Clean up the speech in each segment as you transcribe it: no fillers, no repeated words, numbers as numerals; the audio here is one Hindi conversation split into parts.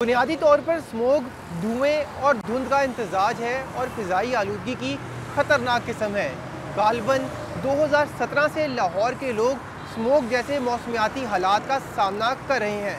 बुनियादी तौर पर स्मोग धुएं और धुंध का इम्तजाज है और फ़िज़ाई आलूदगी की ख़तरनाक किस्म है। गालबन 2017 से लाहौर के लोग स्मोग जैसे मौसमियाती हालात का सामना कर रहे हैं।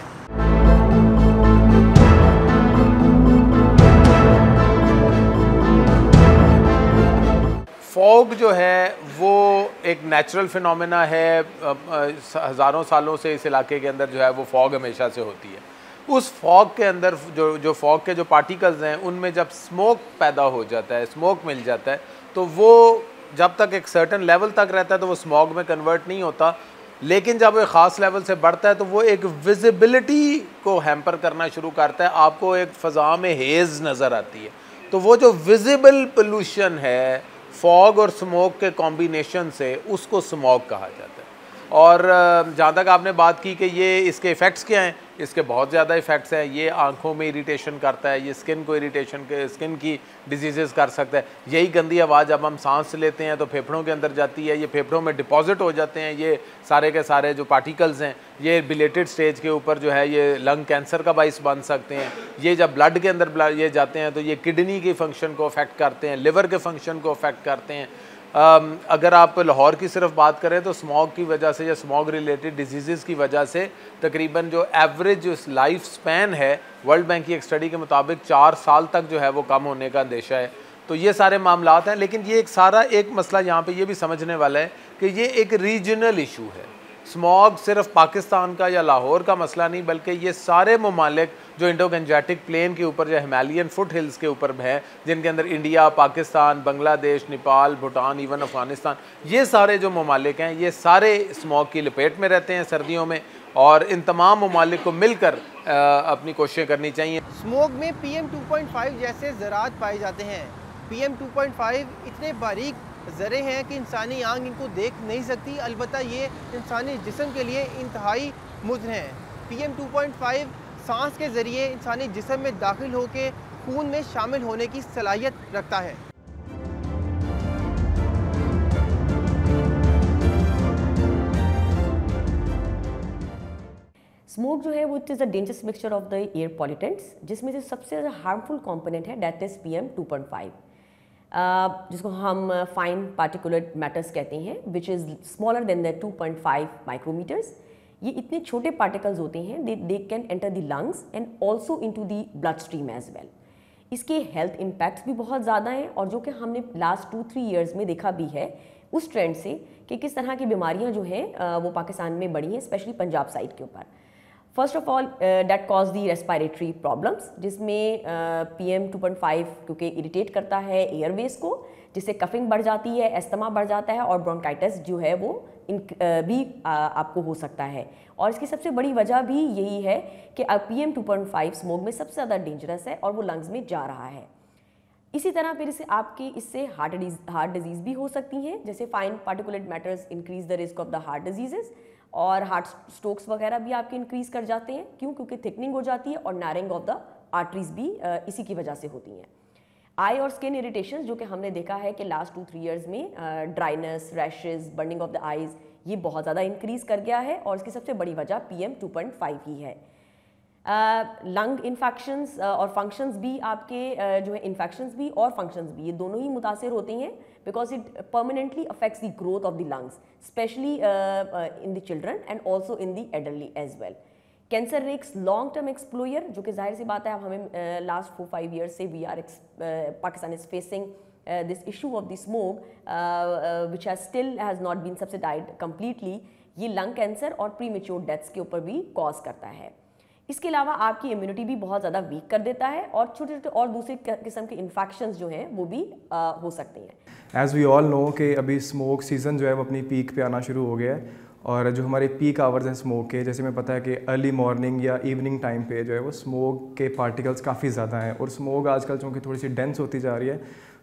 फॉग जो है वो एक नेचुरल फिनोमेना है। हज़ारों सालों से इस इलाके के अंदर जो है वो फॉग हमेशा से होती है। उस फॉग के अंदर जो फॉग के जो पार्टिकल्स हैं उनमें जब स्मोक पैदा हो जाता है, स्मोक मिल जाता है, तो वो जब तक एक सर्टन लेवल तक रहता है तो वो स्मॉग में कन्वर्ट नहीं होता। लेकिन जब वो ख़ास लेवल से बढ़ता है तो वो एक विजिबिलिटी को हैम्पर करना शुरू करता है। आपको एक फ़ज़ा में हेज़ नज़र आती है। तो वो जो विजिबल पोल्यूशन है फॉग और स्मोक के कॉम्बिनेशन से, उसको स्मॉग कहा जाता है। और जहाँ तक आपने बात की कि ये इसके इफ़ेक्ट्स क्या हैं, इसके बहुत ज़्यादा इफ़ेक्ट्स हैं। ये आंखों में इरिटेशन करता है, ये स्किन को इरिटेशन के स्किन की डिजीज़ कर सकता है। यही गंदी आवाज़ जब हम सांस लेते हैं तो फेफड़ों के अंदर जाती है, ये फेफड़ों में डिपॉजिट हो जाते हैं। ये सारे के सारे जो पार्टिकल्स हैं ये बिलेटेड स्टेज के ऊपर जो है ये लंग कैंसर का बाइस बन सकते हैं। ये जब ब्लड के अंदर ये जाते हैं तो ये किडनी के फंक्शन को अफेक्ट करते हैं, लिवर के फंक्शन को अफेक्ट करते हैं। अगर आप लाहौर की सिर्फ बात करें तो स्मॉग की वजह से या स्मॉग रिलेटेड डिजीज़ की वजह से तकरीबन जो एवरेज लाइफ स्पैन है वर्ल्ड बैंक की एक स्टडी के मुताबिक 4 साल तक जो है वो कम होने का अंदेशा है। तो ये सारे मामलात हैं। लेकिन ये एक मसला यहाँ पे ये भी समझने वाला है कि ये एक रीजनल इशू है। स्मॉग सिर्फ पाकिस्तान का या लाहौर का मसला नहीं, बल्कि ये सारे ममालिक जो इंडो गंजेटिक प्लेन के ऊपर या हिमालयन फुट हिल्स के ऊपर हैं, जिनके अंदर इंडिया, पाकिस्तान, बांग्लादेश, नेपाल, भूटान, इवन अफ़गानिस्तान, ये सारे जो ममालिक हैं ये सारे स्मॉग की लपेट में रहते हैं सर्दियों में। और इन तमाम ममालिक को मिलकर अपनी कोशिशें करनी चाहिए। स्मोग में PM 2.5 जैसे ज़रात पाए जाते हैं। PM 2.5 इतने बारीक ज़रे हैं कि इंसानी आंख इनको देख नहीं सकती, अलबत्ता ये इंसानी जिस्म के लिए इंतहाई मुज़र हैं। PM 2.5 सांस के ज़रिए इंसानी जिस्म में दाखिल होकर खून में शामिल होने की सलाहियत रखता है। स्मोक जो है वो it is a dangerous mixture of the air pollutants, जिसमें से सबसे ज़्यादा हार्मफुल कंपोनेंट है दैट इज़ PM 2.5, जिसको हम फाइन पार्टिकुलेट मैटर्स कहते हैं, which is smaller than the 2.5 micrometres. ये इतने छोटे पार्टिकल्स होते हैं they can enter the lungs and also into the blood stream as well. इसके हेल्थ इम्पैक्ट्स भी बहुत ज़्यादा हैं और जो कि हमने लास्ट 2-3 ईयर्स में देखा भी है उस ट्रेंड से कि किस तरह की बीमारियां जो हैं वो पाकिस्तान में बढ़ी हैं, स्पेशली पंजाब साइड के ऊपर। First of all that cause the respiratory problems, जिसमें PM 2.5 क्योंकि इरिटेट करता है एयरवेज को, जिससे कफिंग बढ़ जाती है, एस्थमा बढ़ जाता है और ब्रोंकाइटिस जो है वो भी आपको हो सकता है। और इसकी सबसे बड़ी वजह भी यही है कि PM 2.5 स्मोक में सबसे ज़्यादा डेंजरस है और वो लंग्स में जा रहा है। इसी तरह फिर इससे हार्ट डिजीज़ भी हो सकती हैं, जैसे fine particulate matters increase the risk of the heart diseases, और हार्ट स्ट्रोक्स वगैरह भी आपके इंक्रीज कर जाते हैं। क्यों? क्योंकि थिकनिंग हो जाती है और नैरिंग ऑफ द आर्टरीज भी इसी की वजह से होती हैं। आई और स्किन इरिटेशंस जो कि हमने देखा है कि लास्ट 2-3 ईयर्स में dryness, rashes, burning of the eyes ये बहुत ज़्यादा इंक्रीज कर गया है और इसकी सबसे बड़ी वजह PM 2.5 ही है। लंग इन्फेक्शंस और फंक्शंस भी आपके जो है इन्फेक्शंस भी और फंक्शंस भी ये दोनों ही मुतासिर होते हैं, because it permanently affects the growth of the lungs, specially in the children and also in the adultly as well. Cancer risk long term exposure, जो कि जाहिर सी बात है अब हमें लास्ट 4-5 ईयर्स से Pakistan is facing this issue of the smoke which has not been subsidised completely. ये लंग कैंसर और प्रीमेच्योर डेथ्स के ऊपर भी कॉज करता है। इसके अलावा आपकी इम्यूनिटी भी बहुत ज़्यादा वीक कर देता है और छोटे छोटे और दूसरे किस्म के इन्फेक्शंस जो हैं वो भी हो सकते हैं। एज़ वी ऑल नो कि अभी स्मोक सीज़न जो है वो अपनी पीक पे आना शुरू हो गया है और जो हमारे पीक आवर्स हैं स्मोक के, जैसे मैं पता है कि अर्ली मॉर्निंग या इवनिंग टाइम पे जो है वो स्मोक के पार्टिकल्स काफ़ी ज़्यादा हैं और स्मोक आजकल चूँकि थोड़ी सी डेंस होती जा रही है,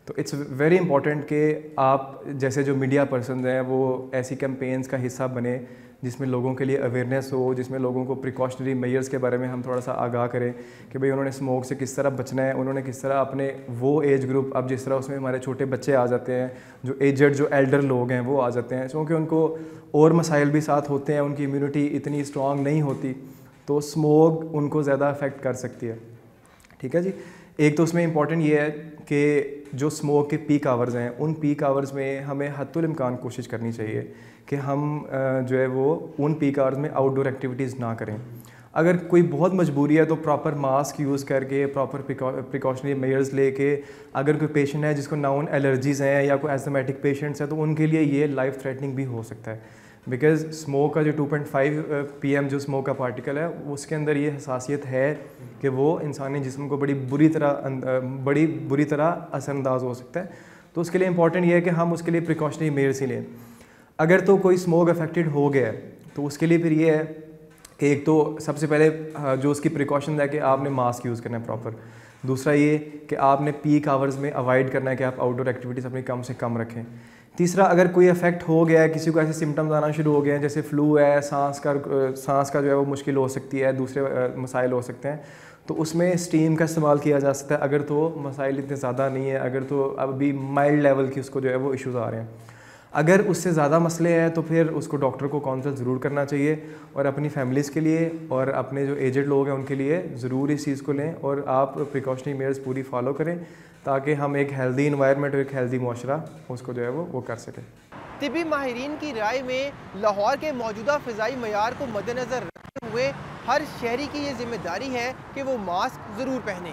तो इट्स वेरी इंपॉर्टेंट कि आप जैसे जो मीडिया पर्सन हैं वो ऐसी कैंपेन्स का हिस्सा बने जिसमें लोगों के लिए अवेयरनेस हो, जिसमें लोगों को प्रिकॉशनरी मेजर्स के बारे में हम थोड़ा सा आगाह करें कि भाई उन्होंने स्मोक से किस तरह बचना है, उन्होंने किस तरह अपने वो एज ग्रुप, अब जिस तरह उसमें हमारे छोटे बच्चे आ जाते हैं, जो एजड जो एल्डर लोग हैं वो आ जाते हैं, क्योंकि उनको और मसाइल भी साथ होते हैं, उनकी इम्यूनिटी इतनी स्ट्रॉन्ग नहीं होती, तो स्मोक उनको ज़्यादा अफेक्ट कर सकती है। ठीक है जी। एक तो उसमें इम्पॉर्टेंट ये है कि जो स्मोक के पीक आवर्स हैं, उन पीक आवर्स में हमें हद्दुल इम्कान कोशिश करनी चाहिए कि हम जो है वो उन पीक आवर्स में आउटडोर एक्टिविटीज़ ना करें। अगर कोई बहुत मजबूरी है तो प्रॉपर मास्क यूज़ करके, प्रॉपर प्रिकॉशनरी मेजर्स लेके, अगर कोई पेशेंट है जिसको नाउन एलर्जीज़ हैं या कोई एस्थमेटिक पेशेंट्स हैं तो उनके लिए ये लाइफ थ्रेटनिंग भी हो सकता है। बिकॉज़ स्मोक का जो 2.5 PM जो स्मोक का पार्टिकल है उसके अंदर ये हसासियत है कि वो इंसानी जिस्म को बड़ी बुरी तरह असरअंदाज हो सकता है। तो उसके लिए इम्पॉर्टेंट ये है कि हम उसके लिए प्रिकॉशनरी मेजर्स ही लें। अगर तो कोई स्मोक अफेक्टेड हो गया है तो उसके लिए फिर ये है कि एक तो सबसे पहले जो उसकी प्रिकॉशन है कि आपने मास्क यूज़ करना है प्रॉपर। दूसरा ये कि आपने पीक आवर्स में अवॉइड करना है कि आप आउटडोर एक्टिविटीज़ अपनी कम से कम रखें। तीसरा, अगर कोई इफेक्ट हो गया है, किसी को ऐसे सिम्टम्स आना शुरू हो गए हैं जैसे फ्लू है, सांस का जो है वो मुश्किल हो सकती है, दूसरे मसाइल हो सकते हैं, तो उसमें स्टीम का इस्तेमाल किया जा सकता है। अगर तो मसाइल इतने ज़्यादा नहीं है, अगर तो अभी माइल्ड लेवल की उसको जो है वो इश्यूज़ आ रहे हैं। अगर उससे ज़्यादा मसले हैं तो फिर उसको डॉक्टर को कंसल्ट ज़रूर करना चाहिए और अपनी फैमिलीज़ के लिए और अपने जो एजेड लोग हैं उनके लिए ज़रूर इस चीज़ को लें और आप प्रिकॉशनरी मेजर्स पूरी फॉलो करें ताकि हम एक हेल्दी इन्वायरमेंट और एक हेल्दी मुआशरा उसको जो है वो कर सकें। तिबी माहिरीन की राय में लाहौर के मौजूदा फ़िज़ाई मयार को मद्देनज़र रखते हुए हर शहरी की ये जिम्मेदारी है कि वो मास्क ज़रूर पहने।